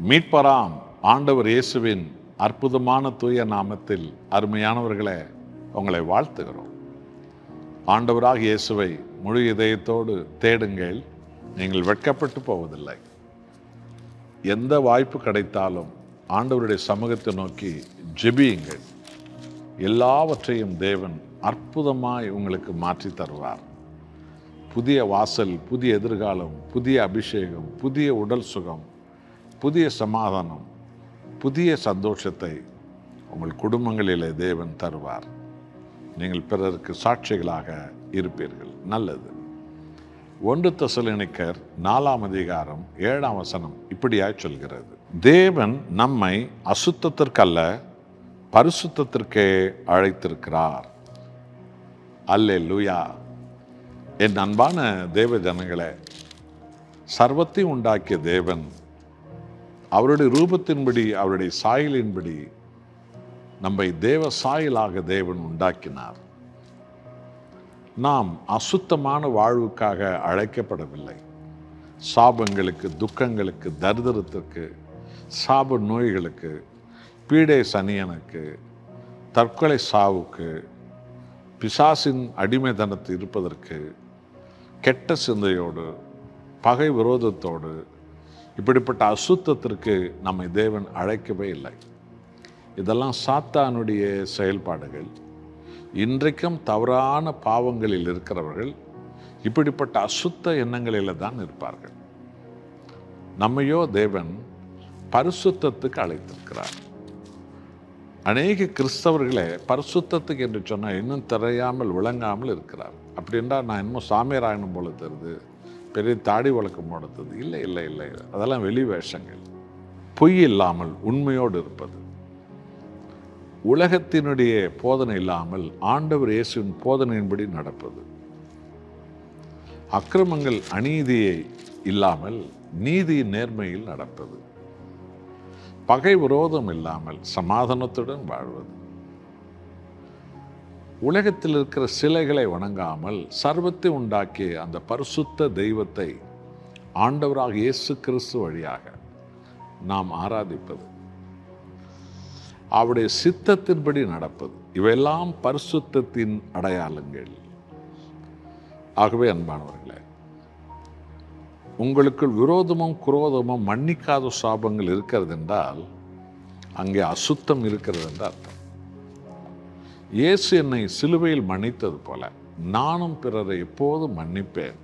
மீட்பராம் ஆண்டவர் இயேசுவின் அற்புதமான தூய நாமத்தில் அருமையானவர்களே, உங்களை வாழ்த்துகிறோம். ஆண்டவராக இயேசுவை முழு இதயத்தோடு தேடுங்கள், நீங்கள் வெட்கப்பட்டு போவதில்லை. எந்த வாய்ப்பு கிடைத்தாலும் ஆண்டவருடைய சமூகத்தை நோக்கி ஜெபியுங்கள். எல்லாவற்றையும் தேவன் அற்புதமாய் உங்களுக்கு மாற்றி தருவார். புதிய வாசல், புதிய எதிர்காலம், புதிய அபிஷேகம், புதிய உடல் சுகம், புதிய சமாதானம், புதிய சந்தோஷத்தை உங்கள் குடும்பங்களிலே தேவன் தருவார். நீங்கள் பிறருக்கு சாட்சிகளாக இருப்பீர்கள். நல்லது. 1 தெசலோனிக்கர் 4ஆம் அதிகாரம் 7ஆம் வசனம் இப்படியாய் சொல்கிறது: தேவன் நம்மை அசுத்தத்திற்கல்ல பரிசுத்தத்திற்கே அழைத்திருக்கிறார். அல்லேலூயா. என் அன்பான தேவ ஜனங்களே, சர்வத்தையும் உண்டாக்கிய தேவன் அவருடைய ரூபத்தின்படி, அவருடைய சாயலின்படி நம்மை தேவ சாயலாக தேவன் உண்டாக்கினார். நாம் அசுத்தமான வாழ்வுக்காக அழைக்கப்படவில்லை. சாபங்களுக்கு, துக்கங்களுக்கு, தரித்திரத்திற்கு, சாப நோய்களுக்கு, பீடை சனியனுக்கு, தற்கொலை சாவுக்கு, பிசாசின் அடிமைத்தனத்தில் இருப்பதற்கு, கெட்ட சிந்தையோடு, பகை விரோதத்தோடு, இப்படிப்பட்ட அசுத்தத்திற்கு நம்மை தேவன் அழைக்கவே இல்லை. இதெல்லாம் சாத்தானுடைய செயல்பாடுகள். இன்றைக்கும் தவறான பாவங்களில் இருக்கிறவர்கள் இப்படிப்பட்ட அசுத்த எண்ணங்களில் தான் இருப்பார்கள். நம்மையோ தேவன் பரிசுத்தத்துக்கு அழைத்திருக்கிறார். அநேக கிறிஸ்தவர்களே பரிசுத்தத்துக்கு என்று சொன்னால் இன்னும் தெரியாமல் விளங்காமல் இருக்கிறார். அப்படின்றா நான் இன்னும் சாமியாராயணும் போல தெரியுது, பெரிய தாடி வழக்கம் போடுறது. இல்லை இல்லை இல்லை, அதெல்லாம் வெளி வேஷங்கள். பொய் இல்லாமல் உண்மையோடு இருப்பது, உலகத்தினுடைய போதனை இல்லாமல் ஆண்டவர் இயேசுவின் போதனையின்படி நடப்பது, அக்கிரமங்கள் அநீதியை இல்லாமல் நீதியின் நேர்மையில் நடப்பது, பகை விரோதம் இல்லாமல் சமாதானத்துடன் வாழ்வது, உலகத்தில் இருக்கிற சிலைகளை வணங்காமல் சர்வத்தை உண்டாக்கிய அந்த பரிசுத்த தெய்வத்தை ஆண்டவராக இயேசு கிறிஸ்து வழியாக நாம் ஆராதிப்பது, அவருடைய சித்தத்தின்படி நடப்பது, இவையெல்லாம் பரிசுத்தத்தின் அடையாளங்கள். ஆகவே அன்பானவர்களே, உங்களுக்குள் விரோதமும் குரோதமும் மன்னிக்காத சாபங்கள் இருக்கிறது என்றால் அங்கே அசுத்தம் இருக்கிறது என்று அர்த்தம். இயேசு என்னை சிலுவையில் மன்னித்தது போல நானும் பிறரை எப்போதும் மன்னிப்பேன்.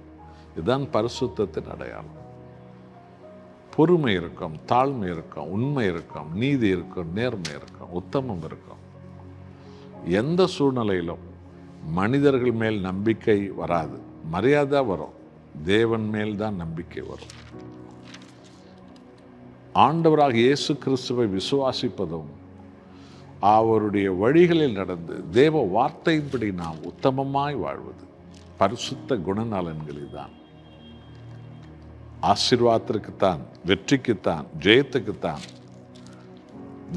இதுதான் பரிசுத்தத்தின் அடையாளம். பொறுமை இருக்கும், தாழ்மை இருக்கும், உண்மை இருக்கும், நீதி இருக்கும், நேர்மை இருக்கும், உத்தமம் இருக்கும். எந்த சூழ்நிலையிலும் மனிதர்கள் மேல் நம்பிக்கை வராது, மரியாதை வரும். தேவன் மேல் தான் நம்பிக்கை வரும். ஆண்டவராக இயேசு கிறிஸ்துவை விசுவாசிப்பதும் அவருடைய வழிகளில் நடந்து தேவ வார்த்தையின்படி நாம் உத்தமமாய் வாழ்வது பரிசுத்த குணநலன்களில் தான். ஆசீர்வாதத்திற்குத்தான், வெற்றிக்குத்தான், ஜெயத்துக்குத்தான்,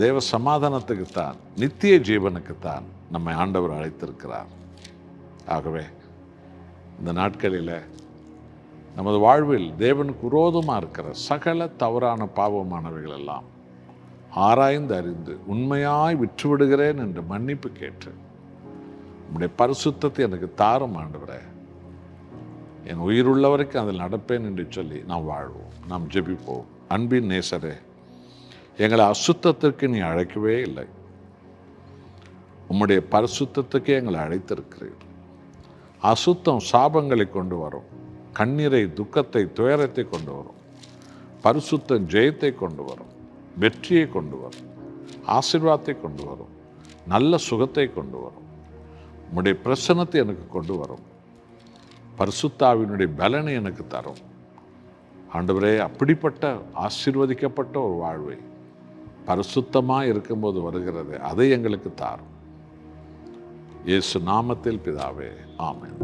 தேவ சமாதானத்துக்குத்தான், நித்திய ஜீவனுக்குத்தான் நம்மை ஆண்டவர் அழைத்திருக்கிறார். ஆகவே இந்த நாட்களில் நமது வாழ்வில் தேவனுக்கு விரோதமாக இருக்கிற சகல தவறான பாவமானவைகள் எல்லாம் ஆராய்ந்து அறிந்து உண்மையாய் விற்றுவிடுகிறேன் என்று மன்னிப்பு கேட்டு உம்முடைய பரிசுத்தத்தை எனக்கு தாரும் ஆண்டவரே, என் உயிருள்ள வரைக்கும் அதில் நடப்பேன் என்று சொல்லி நாம் வாழ்வோம். நாம் ஜெபிப்போம். அன்பின் நேசரே, எங்களை அசுத்தத்திற்கு நீ அழைக்கவே இல்லை, உம்முடைய பரிசுத்தத்துக்கே எங்களை அழைத்திருக்கிறீர். அசுத்தம் சாபங்களை கொண்டு வரும், கண்ணீரை, துக்கத்தை, துயரத்தை கொண்டு வரும். பரிசுத்தம் ஜெயத்தை கொண்டு வரும், வெற்றியை கொண்டு வரும், ஆசீர்வாதத்தை கொண்டு வரும், நல்ல சுகத்தை கொண்டு வரும், உம்முடைய பிரசன்னத்தை எனக்கு கொண்டு வரும், பரிசுத்தாவினுடைய பலனை எனக்கு தரும். ஆண்டவரே, அப்படிப்பட்ட ஆசீர்வதிக்கப்பட்ட ஒரு வாழ்வை பரிசுத்தமாக இருக்கும்போது வருகிறது, அதை எங்களுக்கு தாரும். இயேசு நாமத்தில் பிதாவே, ஆமென்.